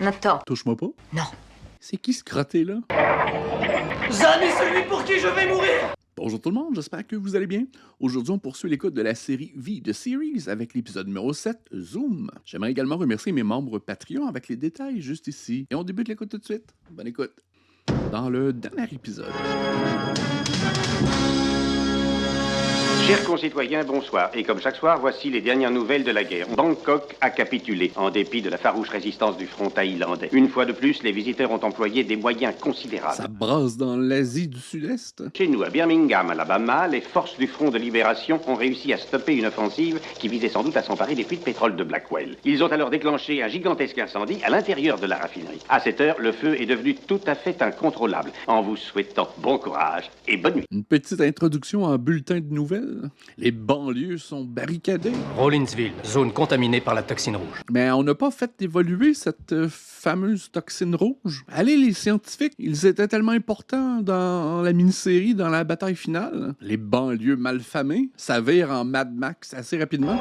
Attends. Touche-moi pas. Non. C'est qui ce crotté-là? Zan est celui pour qui je vais mourir! Bonjour tout le monde, j'espère que vous allez bien. Aujourd'hui, on poursuit l'écoute de la série V de Series avec l'épisode numéro 7, Zoom. J'aimerais également remercier mes membres Patreon avec les détails juste ici. Et on débute l'écoute tout de suite. Bonne écoute. Dans le dernier épisode... Chers concitoyens, bonsoir. Et comme chaque soir, voici les dernières nouvelles de la guerre. Bangkok a capitulé, en dépit de la farouche résistance du front thaïlandais. Une fois de plus, les visiteurs ont employé des moyens considérables. Ça brasse dans l'Asie du Sud-Est. Chez nous, à Birmingham, Alabama, les forces du Front de Libération ont réussi à stopper une offensive qui visait sans doute à s'emparer des puits de pétrole de Blackwell. Ils ont alors déclenché un gigantesque incendie à l'intérieur de la raffinerie. À cette heure, le feu est devenu tout à fait incontrôlable. En vous souhaitant bon courage et bonne nuit. Une petite introduction en bulletin de nouvelles. Les banlieues sont barricadées. Rollinsville, zone contaminée par la toxine rouge. Mais on n'a pas fait évoluer cette fameuse toxine rouge. Allez, les scientifiques, ils étaient tellement importants dans la mini-série, dans la bataille finale. Les banlieues malfamées, ça vire en Mad Max assez rapidement.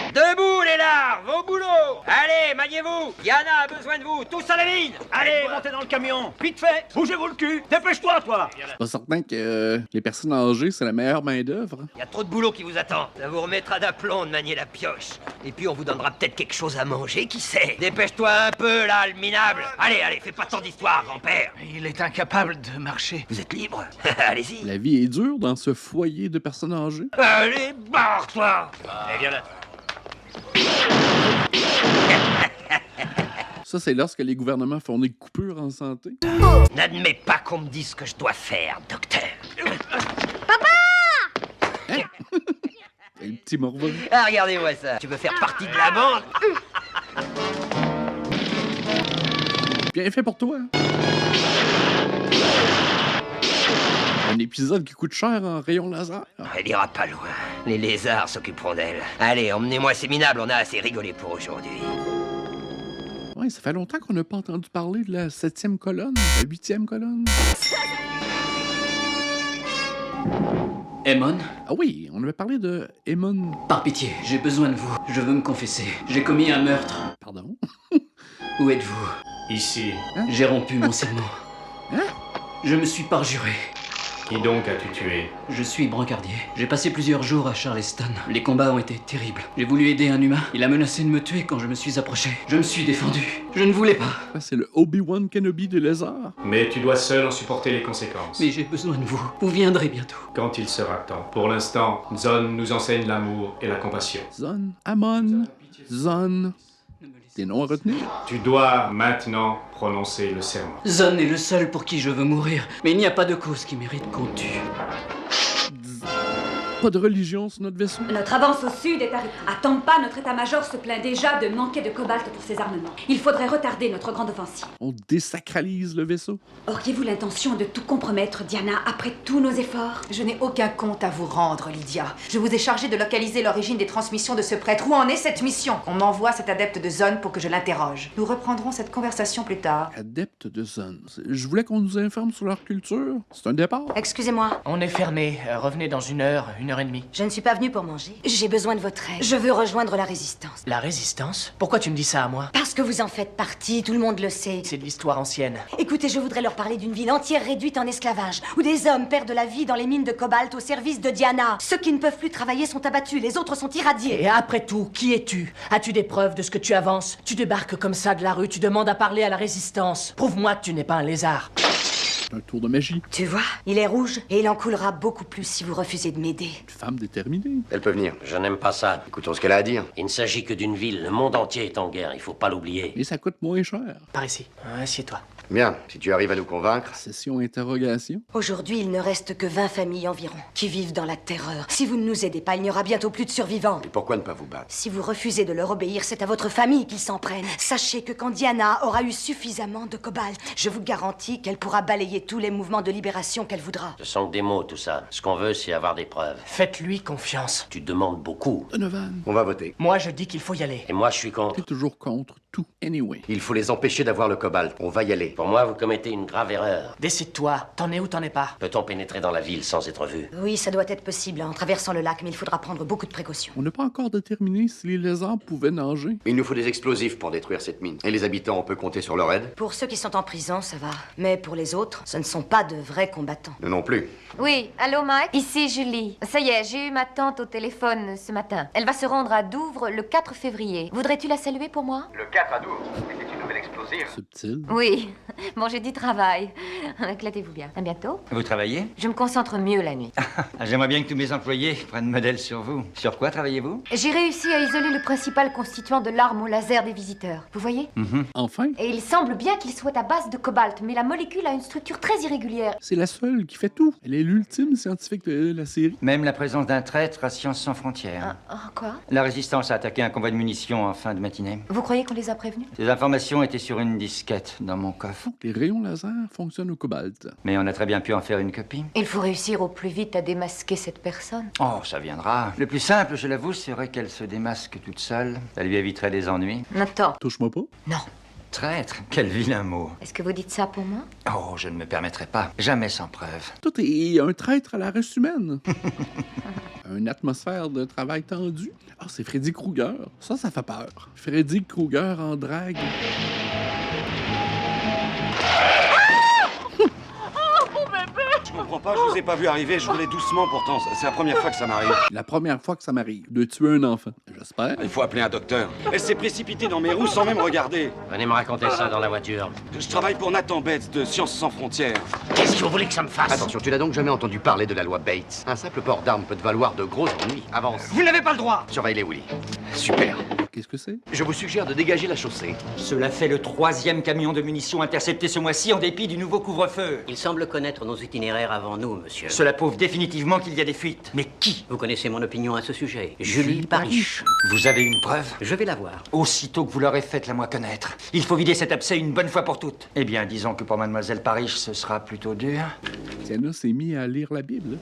Debout les larves, au boulot! Allez, maniez-vous! Yana a besoin de vous, tous à la mine! Allez, montez dans le camion! Vite fait, bougez-vous le cul! Dépêche-toi, toi! C'est pas certain que les personnes âgées, c'est la meilleure main-d'œuvre. Il y a trop de boulot qui vous attend. Ça vous remettra d'aplomb de manier la pioche. Et puis on vous donnera peut-être quelque chose à manger, qui sait? Dépêche-toi un peu, là, le minable! Allez, allez, fais pas tant d'histoire, grand-père! Il est incapable de marcher. Vous êtes libre? Allez-y! La vie est dure dans ce foyer de personnes âgées. Allez, barre-toi! Allez, viens là! Ça, c'est lorsque les gouvernements font des coupures en santé. N'admets pas qu'on me dise ce que je dois faire, docteur. Le petit morveux. Ah, regardez-moi ça. Tu veux faire partie de la bande? Bien fait pour toi. Un épisode qui coûte cher en rayon laser. Elle ira pas loin. Les lézards s'occuperont d'elle. Allez, emmenez-moi ces minables, on a assez rigolé pour aujourd'hui. Ouais, ça fait longtemps qu'on n'a pas entendu parler de la 7e colonne, la 8e colonne. Emon, Ah oui, on avait parlé de Emon. par pitié, j'ai besoin de vous. Je veux me confesser. J'ai commis un meurtre. Pardon? Où êtes-vous? Ici. J'ai rompu mon serment. Hein? Je me suis parjuré. Qui donc as-tu tué? Je suis brancardier. J'ai passé plusieurs jours à Charleston. Les combats ont été terribles. J'ai voulu aider un humain. Il a menacé de me tuer quand je me suis approché. Je me suis défendu. Je ne voulais pas. Ah, c'est le Obi-Wan Kenobi des lézards. Mais tu dois seul en supporter les conséquences. Mais j'ai besoin de vous. Vous viendrez bientôt. Quand il sera temps. Pour l'instant, Zon nous enseigne l'amour et la compassion. Zon, Amon, Zon. Des noms à retenir? Tu dois maintenant prononcer le serment. Zon est le seul pour qui je veux mourir. Mais il n'y a pas de cause qui mérite qu'on tue. Pas de religion sur notre vaisseau? Notre avance au sud est arrêtée. À Tampa, notre état-major se plaint déjà de manquer de cobalt pour ses armements. Il faudrait retarder notre grande offensive. On désacralise le vaisseau? Auriez-vous l'intention de tout compromettre, Diana, après tous nos efforts? Je n'ai aucun compte à vous rendre, Lydia. Je vous ai chargé de localiser l'origine des transmissions de ce prêtre. Où en est cette mission? On m'envoie cet adepte de Zone pour que je l'interroge. Nous reprendrons cette conversation plus tard. Adepte de Zon. Je voulais qu'on nous informe sur leur culture. C'est un départ. Excusez-moi, On est fermé. Revenez dans une heure et demie. je ne suis pas venue pour manger. J'ai besoin de votre aide. Je veux rejoindre la résistance. La résistance? Pourquoi tu me dis ça à moi? Parce que vous en faites partie, tout le monde le sait. C'est de l'histoire ancienne. Écoutez, je voudrais leur parler d'une ville entière réduite en esclavage, où des hommes perdent la vie dans les mines de cobalt au service de Diana. Ceux qui ne peuvent plus travailler sont abattus, les autres sont irradiés. Et après tout, qui es-tu? As-tu des preuves de ce que tu avances? Tu débarques comme ça de la rue, tu demandes à parler à la résistance. Prouve-moi que tu n'es pas un lézard. Un tour de magie. Tu vois, il est rouge et il en coulera beaucoup plus si vous refusez de m'aider. Une femme déterminée. Elle peut venir. Je n'aime pas ça. Écoutons ce qu'elle a à dire. Il ne s'agit que d'une ville. Le monde entier est en guerre. Il faut pas l'oublier. Et ça coûte moins cher. Par ici. Assieds-toi. Bien, si tu arrives à nous convaincre. Session interrogation. Aujourd'hui, il ne reste que 20 familles environ qui vivent dans la terreur. Si vous ne nous aidez pas, il n'y aura bientôt plus de survivants. Et pourquoi ne pas vous battre? Si vous refusez de leur obéir, c'est à votre famille qu'ils s'en prennent. Sachez que quand Diana aura eu suffisamment de cobalt, je vous garantis qu'elle pourra balayer tous les mouvements de libération qu'elle voudra. Ce sont que des mots, tout ça. Ce qu'on veut, c'est avoir des preuves. Faites-lui confiance. Tu demandes beaucoup. Donovan. On va voter. Moi, je dis qu'il faut y aller. Et moi, je suis contre. T'es toujours contre tout. Anyway. Il faut les empêcher d'avoir le cobalt. On va y aller. Pour moi, vous commettez une grave erreur. Décide-toi, t'en es ou t'en es pas? Peut-on pénétrer dans la ville sans être vu? Oui, ça doit être possible en traversant le lac, mais il faudra prendre beaucoup de précautions. On n'a pas encore déterminé si les lézards pouvaient nager. Il nous faut des explosifs pour détruire cette mine. Et les habitants, on peut compter sur leur aide? Pour ceux qui sont en prison, ça va. Mais pour les autres, ce ne sont pas de vrais combattants. Nous non plus. Oui, allô Mike? Ici Julie. Ça y est, j'ai eu ma tante au téléphone ce matin. Elle va se rendre à Douvres le 4 février. Voudrais-tu la saluer pour moi? Le 4 à Douvres, c'était une nouvelle explosive. Subtil. Oui. Bon, j'ai dit travail. Éclatez-vous bien. À bientôt. Vous travaillez? Je me concentre mieux la nuit. J'aimerais bien que tous mes employés prennent modèle sur vous. Sur quoi travaillez-vous? J'ai réussi à isoler le principal constituant de l'arme au laser des visiteurs. Vous voyez? Enfin, Et il semble bien qu'il soit à base de cobalt, mais la molécule a une structure très irrégulière. c'est la seule qui fait tout. Elle est l'ultime scientifique de la série. Même la présence d'un traître à Sciences sans frontières. Quoi? La résistance a attaqué un convoi de munitions en fin de matinée. Vous croyez qu'on les a prévenus? Ces informations étaient sur une disquette dans mon coffre. Les rayons laser fonctionnent au cobalt. Mais on a très bien pu en faire une copie. Il faut réussir au plus vite à démasquer cette personne. Oh, ça viendra. Le plus simple, je l'avoue, serait qu'elle se démasque toute seule. Ça lui éviterait des ennuis. Attends. Touche-moi pas. Non. Traître? Quel vilain mot. Est-ce que vous dites ça pour moi? Oh, je ne me permettrai pas. Jamais sans preuve. Tout est un traître à la race humaine. Une atmosphère de travail tendu. Ah, c'est Freddy Krueger. Ça fait peur. Freddy Krueger en drague. Je comprends pas, je vous ai pas vu arriver, je roulais doucement pourtant. C'est la première fois que ça m'arrive. La première fois que ça m'arrive, de tuer un enfant. J'espère. Il faut appeler un docteur. Elle s'est précipitée dans mes roues sans même regarder. Venez me raconter ça dans la voiture. Je travaille pour Nathan Bates de Sciences sans frontières. Qu'est-ce que vous voulez que ça me fasse? Attention, tu n'as donc jamais entendu parler de la loi Bates. Un simple port d'armes peut te valoir de gros ennuis. Avance. Vous n'avez pas le droit! Surveille-les, Willy. Super. Qu'est-ce que c'est? Je vous suggère de dégager la chaussée. Cela fait le 3e camion de munitions intercepté ce mois-ci en dépit du nouveau couvre-feu. Il semble connaître nos itinéraires avant nous, monsieur. Cela prouve définitivement qu'il y a des fuites. Mais qui? Vous connaissez mon opinion à ce sujet. Julie Parish. Vous avez une preuve? Je vais la voir. Aussitôt que vous l'aurez faite, la moi connaître. Il faut vider cet abcès une bonne fois pour toutes. Eh bien, disons que pour Mademoiselle Parish, ce sera plutôt dur. Tiana s'est mis à lire la Bible.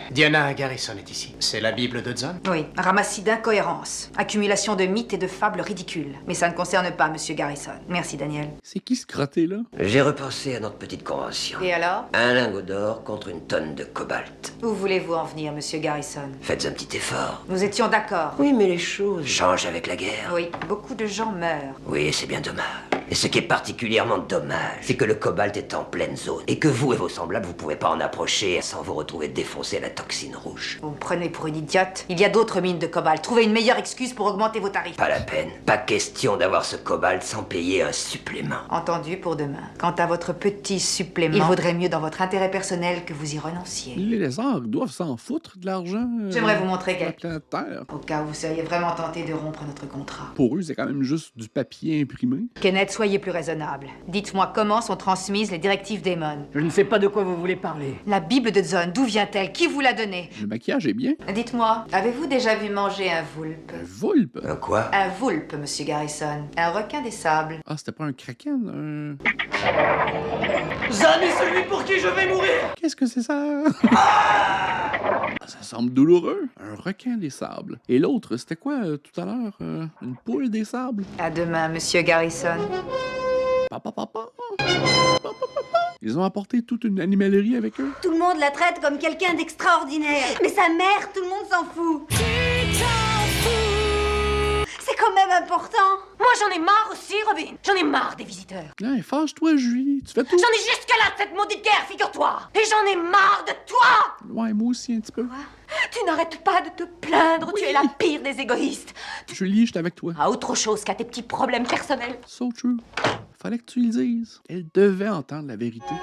Diana Garrison est ici. C'est la Bible de John? Oui, ramassis d'incohérences, accumulation de mythes et de fables ridicules. Mais ça ne concerne pas Monsieur Garrison. Merci, Daniel. C'est qui ce crotté-là? J'ai repensé à notre petite convention. Et alors? Un lingot d'or contre une tonne de cobalt. Où voulez-vous en venir, Monsieur Garrison? Faites un petit effort. Nous étions d'accord. Oui, mais les choses changent avec la guerre. Oui, beaucoup de gens meurent. Oui, c'est bien dommage. Et ce qui est particulièrement dommage, c'est que le cobalt est en pleine zone. Et que vous et vos semblables, vous pouvez pas en approcher sans vous retrouver défoncé à la toxine rouge. Vous me prenez pour une idiote? Il y a d'autres mines de cobalt. Trouvez une meilleure excuse pour augmenter vos tarifs. Pas la peine. Pas question d'avoir ce cobalt sans payer un supplément. Entendu pour demain. Quant à votre petit supplément, il vaudrait mieux dans votre intérêt personnel que vous y renonciez. Les lézards doivent s'en foutre de l'argent. J'aimerais vous montrer de la quelque planète Terre. Au cas où vous seriez vraiment tenté de rompre notre contrat. Pour eux, c'est quand même juste du papier imprimé. Kenneth, soyez plus raisonnable. Dites-moi comment sont transmises les directives d'Aemon. Je ne sais pas de quoi vous voulez parler. La Bible de Zone, d'où vient-elle? Qui vous l'a donnée? Le maquillage est bien. Dites-moi, avez-vous déjà vu manger un voulpe? Un voulpe? Un quoi? Un voulpe, Monsieur Garrison. Un requin des sables. Ah, c'était pas un kraken? Zan est celui pour qui je vais mourir! Qu'est-ce que c'est ça? Ah, ça semble douloureux. Un requin des sables. Et l'autre, c'était quoi tout à l'heure? Une poule des sables? À demain, Monsieur Garrison. Papa, papa. Ils ont apporté toute une animalerie avec eux. Tout le monde la traite comme quelqu'un d'extraordinaire. Mais sa mère, tout le monde s'en fout. C'est quand même important. Moi, j'en ai marre aussi, Robin. J'en ai marre des visiteurs. Hey, fâche-toi, Julie. Tu fais tout. J'en ai jusque-là de cette maudite guerre, figure-toi. Et j'en ai marre de toi. Ouais, moi aussi, un petit peu. Tu n'arrêtes pas de te plaindre. Tu es la pire des égoïstes. Julie, j'étais avec toi. À autre chose qu'à tes petits problèmes personnels. So true. Fallait que tu le dises. Elle devait entendre la vérité.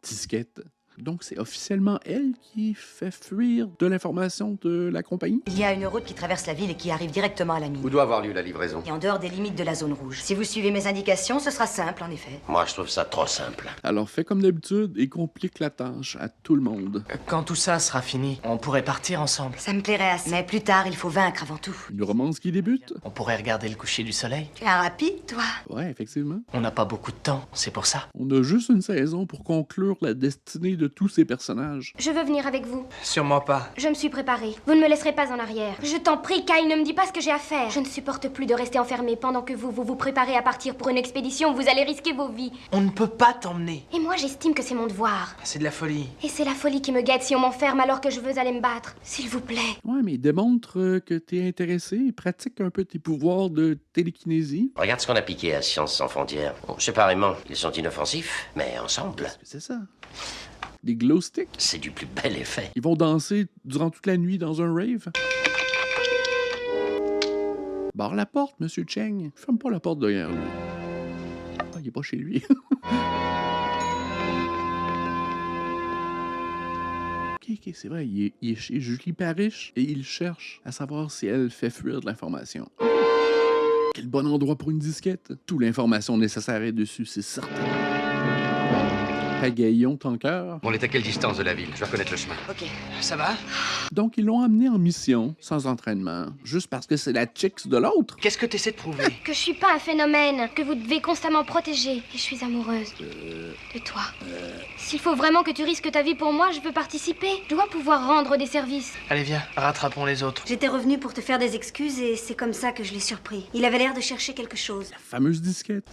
Disquette. Donc, c'est officiellement elle qui fait fuir de l'information de la compagnie? Il y a une route qui traverse la ville et qui arrive directement à la mine. Où doit avoir lieu la livraison? Et en dehors des limites de la zone rouge. Si vous suivez mes indications, ce sera simple, en effet. Moi, je trouve ça trop simple. Alors, fais comme d'habitude et complique la tâche à tout le monde. Quand tout ça sera fini, on pourrait partir ensemble. Ça me plairait assez. Mais plus tard, il faut vaincre avant tout. Une romance qui débute? On pourrait regarder le coucher du soleil. Tu es un rapide, toi? Ouais, effectivement. On n'a pas beaucoup de temps, c'est pour ça. On a juste une saison pour conclure la destinée de tous ces personnages. Je veux venir avec vous. Sûrement pas. Je me suis préparée. Vous ne me laisserez pas en arrière. Je t'en prie, Kyle, ne me dis pas ce que j'ai à faire. Je ne supporte plus de rester enfermée pendant que vous préparez à partir pour une expédition où vous allez risquer vos vies. On ne peut pas t'emmener. Et moi, j'estime que c'est mon devoir. C'est de la folie. Et c'est la folie qui me guette si on m'enferme alors que je veux aller me battre. S'il vous plaît. Ouais, mais démontre que t'es intéressé et pratique un peu tes pouvoirs de télékinésie. Regarde ce qu'on a piqué à Sciences sans frontières. Bon, séparément, ils sont inoffensifs, mais ensemble... C'est ça. Des glow sticks. C'est du plus bel effet. Ils vont danser durant toute la nuit dans un rave. Barre la porte, Monsieur Cheng. Ferme pas la porte derrière lui. Ah, il est pas chez lui. Ok, c'est vrai, il est chez Julie Parrish et il cherche à savoir si elle fait fuir de l'information. Quel bon endroit pour une disquette. Toute l'information nécessaire est dessus, c'est certain. Pagaillon, ton cœur. On est à quelle distance de la ville? Je vais reconnaître le chemin. Ok. Ça va? Donc, ils l'ont amené en mission, sans entraînement, juste parce que c'est la chicks de l'autre. Qu'est-ce que t'essaies de prouver? Que je suis pas un phénomène, que vous devez constamment protéger. Et je suis amoureuse de toi. S'il faut vraiment que tu risques ta vie pour moi, je peux participer. Je dois pouvoir rendre des services. Allez, viens, rattrapons les autres. J'étais revenue pour te faire des excuses et c'est comme ça que je l'ai surpris. Il avait l'air de chercher quelque chose. La fameuse disquette.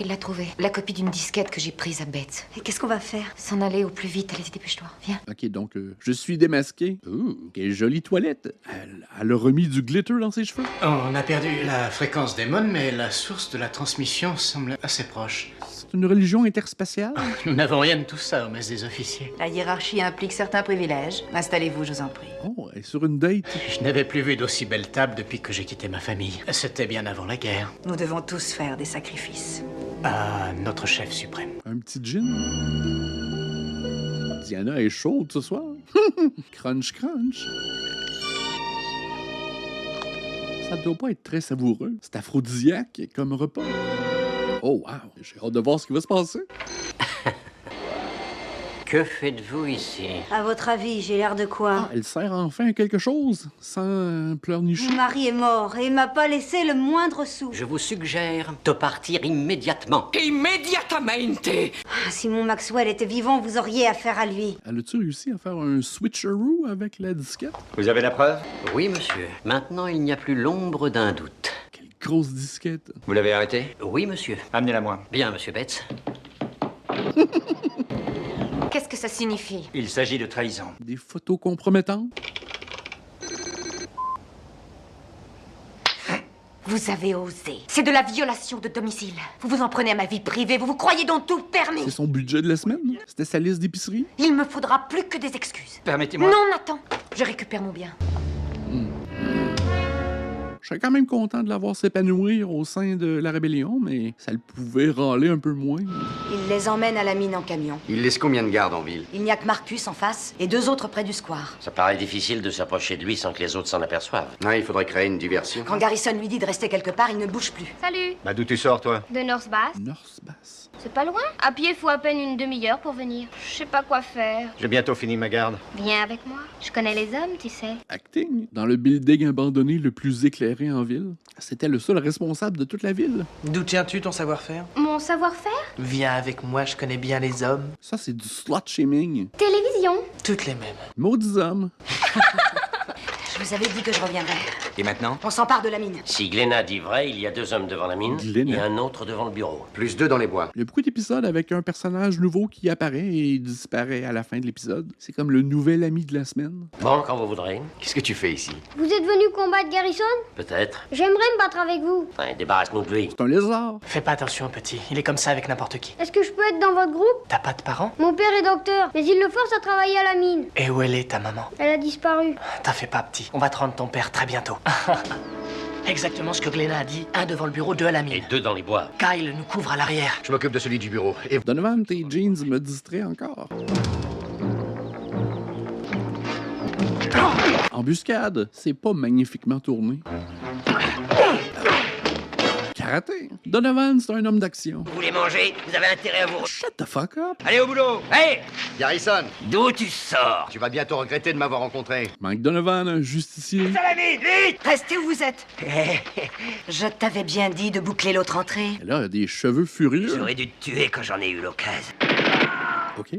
Il l'a trouvée. La copie d'une disquette que j'ai prise à Beth. Et qu'est-ce qu'on va faire? S'en aller au plus vite. Allez, dépêche-toi. Viens. Ok, donc, je suis démasqué. Quelle jolie toilette. Elle a remis du glitter dans ses cheveux. On a perdu la fréquence des mônes, mais la source de la transmission semble assez proche. C'est une religion interspatiale? Nous n'avons rien de tout ça au mess des officiers. La hiérarchie implique certains privilèges. Installez-vous, je vous en prie. Oh, elle est sur une date. Je n'avais plus vu d'aussi belle table depuis que j'ai quitté ma famille. C'était bien avant la guerre. Nous devons tous faire des sacrifices. À notre chef suprême. Un petit gin. Diana est chaude ce soir. Crunch, crunch. Ça doit pas être très savoureux. C'est aphrodisiaque comme repas. Oh wow, j'ai hâte de voir ce qui va se passer. Que faites-vous ici? À votre avis, j'ai l'air de quoi? Ah, elle sert enfin à quelque chose, sans pleurnicher. Mon mari est mort et il m'a pas laissé le moindre sou. Je vous suggère de partir immédiatement. Immediatamente! Si mon Maxwell était vivant, vous auriez affaire à lui. Elle a-tu réussi à faire un switcheroo avec la disquette? Vous avez la preuve? Oui, monsieur. Maintenant, il n'y a plus l'ombre d'un doute. Quelle grosse disquette. Vous l'avez arrêté? Oui, monsieur. Amenez-la moi. Bien, monsieur Betts. Qu'est-ce que ça signifie? Il s'agit de trahison. Des photos compromettantes? Vous avez osé. C'est de la violation de domicile. Vous vous en prenez à ma vie privée. Vous vous croyez donc tout permis. C'est son budget de la semaine? C'était sa liste d'épicerie? Il me faudra plus que des excuses. Permettez-moi. Non, Nathan. Je récupère mon bien. Je serais quand même content de la voir s'épanouir au sein de la rébellion, mais ça le pouvait râler un peu moins. Il les emmène à la mine en camion. Il laisse combien de gardes en ville? Il n'y a que Marcus en face et 2 autres près du square. Ça paraît difficile de s'approcher de lui sans que les autres s'en aperçoivent. Ouais, il faudrait créer une diversion. Quand Garrison lui dit de rester quelque part, il ne bouge plus. Salut. Bah d'où tu sors, toi? De North Bass. North Bass. C'est pas loin. À pied, faut à peine une demi-heure pour venir. Je sais pas quoi faire. J'ai bientôt fini ma garde. Viens avec moi. Je connais les hommes, tu sais. Acting. Dans le building abandonné le plus éclairé en ville. C'était le seul responsable de toute la ville. D'où tiens-tu ton savoir-faire? Mon savoir-faire? Viens avec moi, je connais bien les hommes. Ça, c'est du slut-shaming. Télévision. Toutes les mêmes. Maudits hommes. Je vous avais dit que je reviendrais. Et maintenant? On s'empare de la mine. Si Glenna dit vrai, il y a 2 hommes devant la mine Glenna. et un autre devant le bureau. Plus 2 dans les bois. Il y a beaucoup d'épisodes avec un personnage nouveau qui apparaît et disparaît à la fin de l'épisode. C'est comme le nouvel ami de la semaine. Bon, quand vous voudrez. Qu'est-ce que tu fais ici? Vous êtes venu combattre Garrison? Peut-être. J'aimerais me battre avec vous. Enfin, débarrasse-nous de lui. C'est un lézard. Fais pas attention, petit. Il est comme ça avec n'importe qui. Est-ce que je peux être dans votre groupe? T'as pas de parents? Mon père est docteur, mais il le force à travailler à la mine. Et où elle est, ta maman? Elle a disparu. T'en fais pas, petit. On va te rendre ton père très bientôt. Exactement ce que Glenna a dit. 1 devant le bureau, 2 à la mine. Et 2 dans les bois. Kyle nous couvre à l'arrière. Je m'occupe de celui du bureau. Et Donovan, tes jeans me distraient encore. Embuscade, c'est pas magnifiquement tourné. Karaté. Donovan, c'est un homme d'action. Vous voulez manger? Vous avez intérêt à vous... Shut the fuck up. Allez au boulot! Hey! Garrison, D'où tu sors? tu vas bientôt regretter de m'avoir rencontré. Mike Donovan, un justicier. Salamine, vite! Restez où vous êtes. Je t'avais bien dit de boucler l'autre entrée. Elle a des cheveux furieux. J'aurais dû te tuer quand j'en ai eu l'occasion. OK.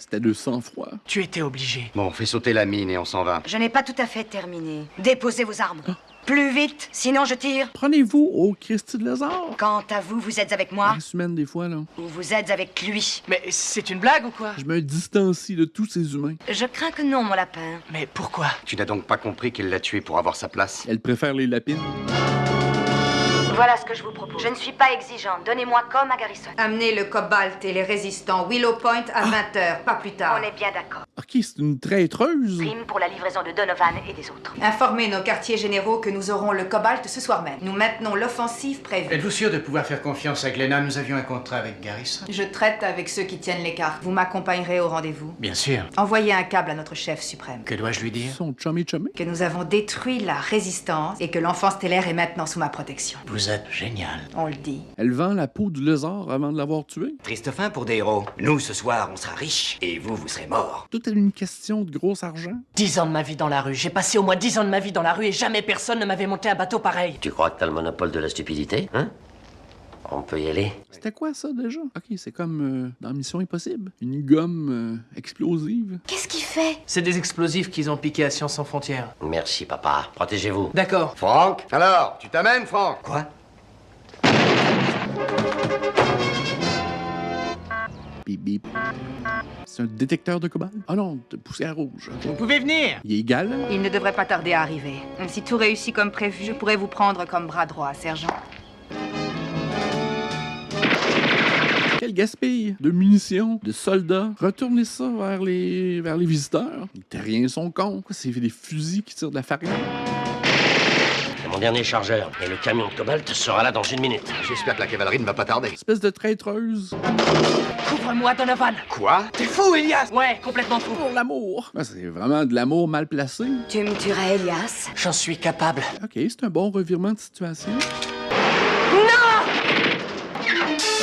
C'était de sang-froid. Tu étais obligé. Bon, fais sauter la mine et on s'en va. Je n'ai pas tout à fait terminé. Déposez vos armes. Plus vite, sinon je tire. Prenez-vous au Christy de Lézard. Quant à vous, vous êtes avec moi La semaine, des fois, là. ou vous êtes avec lui? Mais c'est une blague ou quoi? Je me distancie de tous ces humains. Je crains que non, mon lapin. Mais pourquoi? Tu n'as donc pas compris qu'il l'a tué pour avoir sa place? Elle préfère les lapines. Voilà ce que je vous propose. Je ne suis pas exigeante. Donnez-moi comme à Garrison. Amenez le cobalt et les résistants Willow Point à 20h, pas plus tard. On est bien d'accord. Ok, c'est une traîtreuse. Prime pour la livraison de Donovan et des autres. Informez nos quartiers généraux que nous aurons le cobalt ce soir même. Nous maintenons l'offensive prévue. Êtes-vous sûr de pouvoir faire confiance à Glenna? Nous avions un contrat avec Garrison. Je traite avec ceux qui tiennent les cartes. Vous m'accompagnerez au rendez-vous. Bien sûr. Envoyez un câble à notre chef suprême. Que dois-je lui dire? Son chummy. Que nous avons détruit la résistance et que l'enfant stellaire est maintenant sous ma protection. Vous êtes génial. On le dit. Elle vend la peau du lézard avant de l'avoir tué. Triste fin pour des héros. Nous, ce soir, on sera riches. Et vous, vous serez morts. Tout est une question de gros argent. 10 ans de ma vie dans la rue. J'ai passé au moins 10 ans de ma vie dans la rue et jamais personne ne m'avait monté un bateau pareil. Tu crois que t'as le monopole de la stupidité, hein? On peut y aller. C'était quoi ça déjà? Ok, c'est comme dans Mission Impossible. Une gomme explosive. Qu'est-ce qu'il fait? C'est des explosifs qu'ils ont piqués à Sciences sans frontières. Merci, papa. Protégez-vous. D'accord. Franck? Alors, tu t'amènes, Franck? Quoi? Bip bip. C'est un détecteur de cobalt? Ah non, de poussière rouge. Vous pouvez venir. Il est égal? Il ne devrait pas tarder à arriver. Si tout réussit comme prévu, je pourrais vous prendre comme bras droit, sergent. Quel gaspille de munitions, de soldats. Retournez ça vers les visiteurs. Les terriens sont cons. Quoi, c'est des fusils qui tirent de la farine? C'est mon dernier chargeur. Et le camion de cobalt sera là dans 1 minute. J'espère que la cavalerie ne va pas tarder. Espèce de traîtreuse. Couvre-moi, Donovan. Quoi? T'es fou, Elias! Ouais, complètement fou. Pour l'amour. Ah, c'est vraiment de l'amour mal placé. Tu me tuerais, Elias? J'en suis capable. Ok, c'est un bon revirement de situation.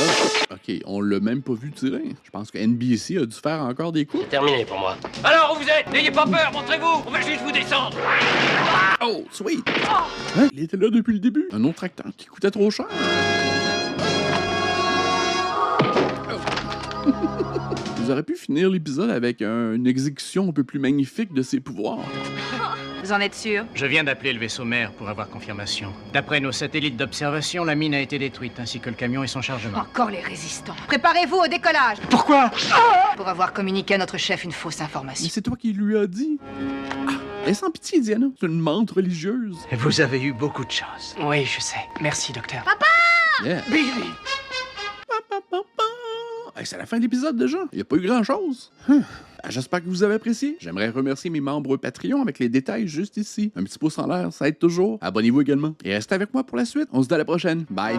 Ah, ok, on l'a même pas vu tirer. Je pense que NBC a dû faire encore des coups. C'est terminé pour moi. Alors, où vous êtes? N'ayez pas peur, montrez-vous! On va juste vous descendre! Oh, sweet! Hein? Il était là depuis le début. Un autre acteur qui coûtait trop cher. Oh. Vous auriez pu finir l'épisode avec une exécution un peu plus magnifique de ses pouvoirs. Vous en êtes sûr? Je viens d'appeler le vaisseau mère pour avoir confirmation. D'après nos satellites d'observation, la mine a été détruite, ainsi que le camion et son chargement. Encore les résistants. Préparez-vous au décollage. Pourquoi? Pour avoir communiqué à notre chef une fausse Mais information. c'est toi qui lui as dit. Ah, et sans pitié, Diana. C'est une menthe religieuse. Vous avez eu beaucoup de chance. Oui, je sais. Merci, docteur. Yeah. Billy! Hey, c'est la fin de l'épisode déjà. Il n'y a pas eu grand-chose. J'espère que vous avez apprécié. J'aimerais remercier mes membres Patreon avec les détails juste ici. Un petit pouce en l'air, ça aide toujours. Abonnez-vous également. Et restez avec moi pour la suite. On se dit à la prochaine. Bye.